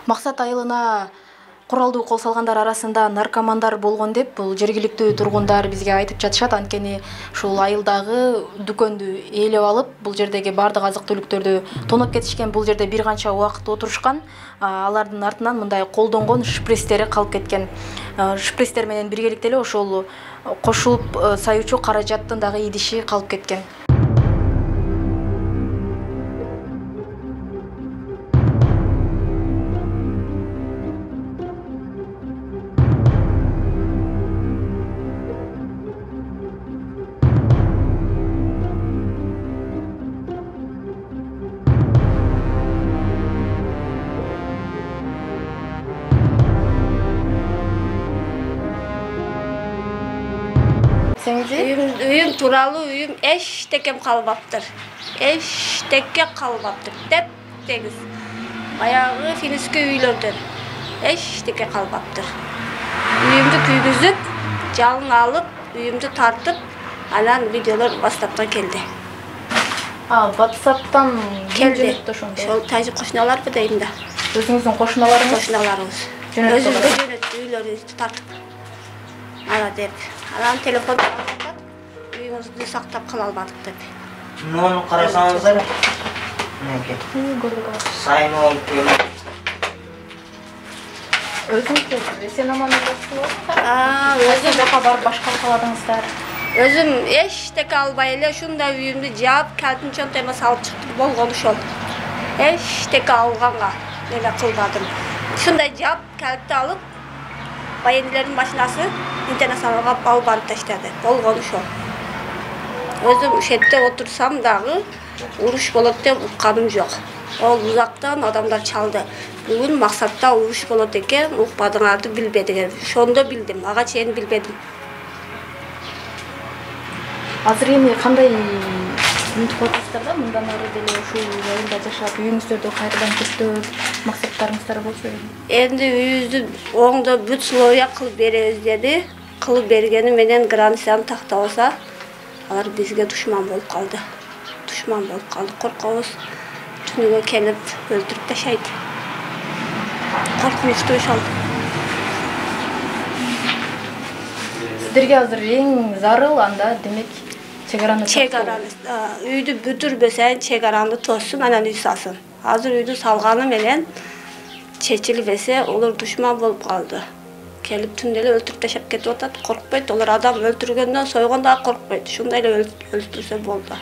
Максат айылына куралдуу кол салгандар арасында наркомандар болгон деп бул жергиликтүү тургундар бизге айтып жатышат. Анткени ушул айылдагы дүкөндү ээлеп алып, бул жердеги бардык азык түлүктөрдү тоноп кетишкен. Бул жерде бир канча убакыт отурушкан. Алардын артынан мындай колдонгон шприцтери калып кеткен. Шприцтер менен биргеликте эле ошол кошулуп саюучу каражаттын дагы идиши калып кеткен. Үйüm turalı үйüm eştekem kalbaptır. Eştekke kalbaptır. Tep tegiz. Bayağı finiske üylördür. Eştekke kalbaptır. Үйümdü küygüzüp, жалын alıp, үйümdü tartıp, alan videolar WhatsApp'tan geldi. WhatsApp'tan geldi. Şol tacip koşunalar bu deyimde. Özünüzün koşunalarınız? Koşunalarımız. Özümdü yönetti, üyleri tartıp. Ala dep. Alan telefon үйümüzді сақтап қала албадық деп. Мынаны қарасаңыздар. Мінекей. Сайын болып келді. Өзіңіз есен аман боласыздар? Өзім жаққа барып башқа қаладыңыздар? Өзім ештеке албай эле ушундай үйүмдү жаап, калпин чөнтөймө салып чыктым болгон ошол. Эштеке алганга эле кылбадым. Ушундай жаап, калпти алып, байендилердин машинасы интернет-салонго алып барып таштады. Болгон ошол. Özüm ушетте отурсам дагы уруш болот деп укканым жок. Ол узактан адамдар чалды. Бүгүн максатта уруш болот экен, укпадыңарды билбедиңер. Ошондо билдим, ага чейин билбедим. Азыр эми кандай үмүт кыласыздар да мындан ары деле ушул айылда жашап, үйүңүздөрдү кайрадан көчтөп, максаттарыңыздар болсо? Энди үйүбүздү оңдо бүт условия кылып беребиз деди. Кылып бергени менен границаны тактабаса, алар бизге душман болуп калды. Душман болуп калды. Коркобуз. Түнүгө келип өлтүрүп ташайт. Коркунучтуу ошол. Сиздерге азыр эң зарыл анда демек чегараны үйдү бүтүрбөсөң чегараны тоссун, анан үй салсын. Азыр үйдү салганы менен чечилбесе, олар душман болуп калды. Келип түндө эле өлтүрүп ташап кетип атат, коркпойт. Олар адам өлтүргөндөн, сойгондон коркпойт. Ушундай эле өлтүрсө болду.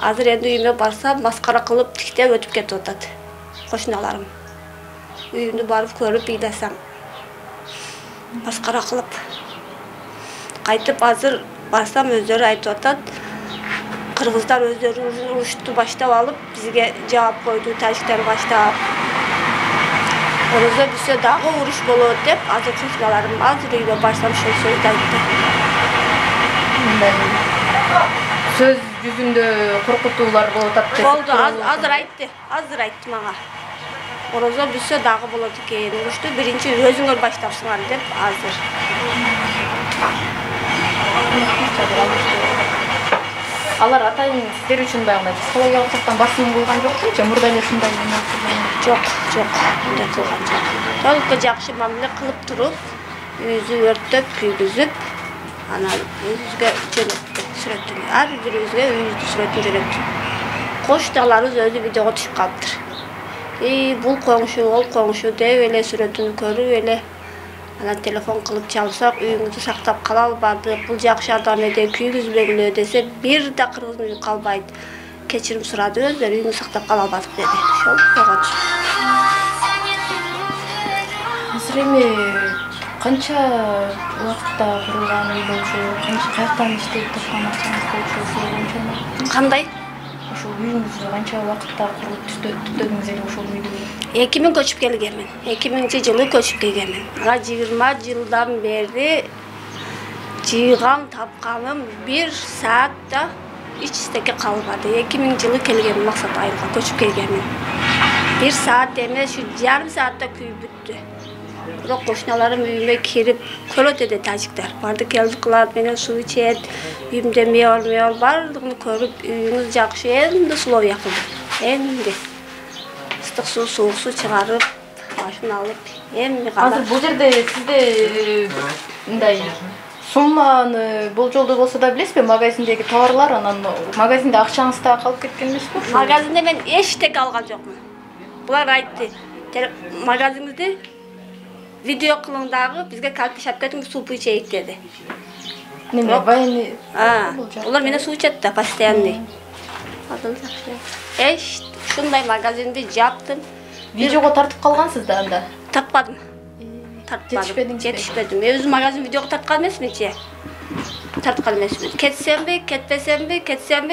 Азыр энди үйүмө барсам, маскара кылып тиктеп өтүп кетип атат. Кошуналарым. Үйүмдү барып көрүп ыйласам. Маскара кылып. Кайтып азыр барсам өздөрү айтып атат. Кыргыздар өздөрү урушту баштап алып, бизге жаап койду, тажиктер баштап. Orada bir şey daha uğruş buluyor deyip azı kuşlarım azı uyuyor başlam şey söz ayıttı. Söz yüzünde korkutular bulup oldu azır ayıttı bana. Orada bir şey daha buluyor ki uğruştu birinci özüngör başlarsınlar deyip azır. Алар атайын сиздер үчүн баягы психологиялык жактан басым болгон жокпу? Мурда эле ушундай жок, мындай кылган жок. Только жакшы мамиле кылып туруп, үйүбүздү өрттөп, күйгүзүп, анан өзүбүзгө жөнөттү, сүрөттү. Ар бирибизге үйүбүздү сүрөтүн жөнөттү. Кошталарыбыз өзү видеого түшүп калыптыр. Бул коңшу, ол коңшу деп эле сүрөтүн көрүп эле анан телефон кылып чалсак, үйүңүздү сактап кала албадык, бул жакшы адам эде, күйгүзбөгүлө десе, бир да кыргыз үй калбайт. Кечирим сурады өздөрү, үйүңдү сактап кала албадык деди. Ошол болгон. Азыр эми канча убакытта курулган үй болчу, канча каяктан иштеп тапкан акчаңыз болчу, сиздер кандай? Ошол үйүңүздү канча убакытта куруп түздөдүңүз эле ошол үйдү? 2000 көчүп келгенмин. 2000-жылы көчүп келгенмин. Ага 20 жылдан бери жыйган тапканым 1 саатта эч истеке калбады. 2000-жылы келгенмин, Максат айылга көчүп келгенмин. 1 саат эмес, şu жарым саатта күйүп бүттү. Бирок кошуналарым үйүмө кирип көрөт эди тажиктер. Барды келди кылат, менен суу ичет, үйүмдө меол бардыгын көрүп, үйүңүз жакшы, энди условия кылды. Энди ыстык суу, суук суу чыгарып, машина алып, эми Азыр бул жерде сизде мындай сумманы болжолдуу болсо да билесизби? Магазиндеги товарлар, анан магазинде акчаңыз да калып кеткен эмеспи? Магазинде мен эчтеке алган жокмун. Булар айтты, магазиңизди видео кылың дагы, бизге карточка чап кетиңиз, суп ичейик деди. Неме, военный... Улар менен суу ичет да, постоянный. Шундай магазинди жаптым. Видеого тартып калгансыз да анда? Тартпадым. Жетишпедиң. Өзүм магазин видеого тарткан эмесминчи. Тарткан эмесмин. Кетсемби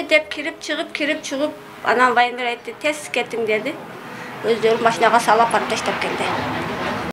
деп кирип чыгып, анан военный айтты, тез кетиң деди. Өздөрү машинага салып апарып таштап келди.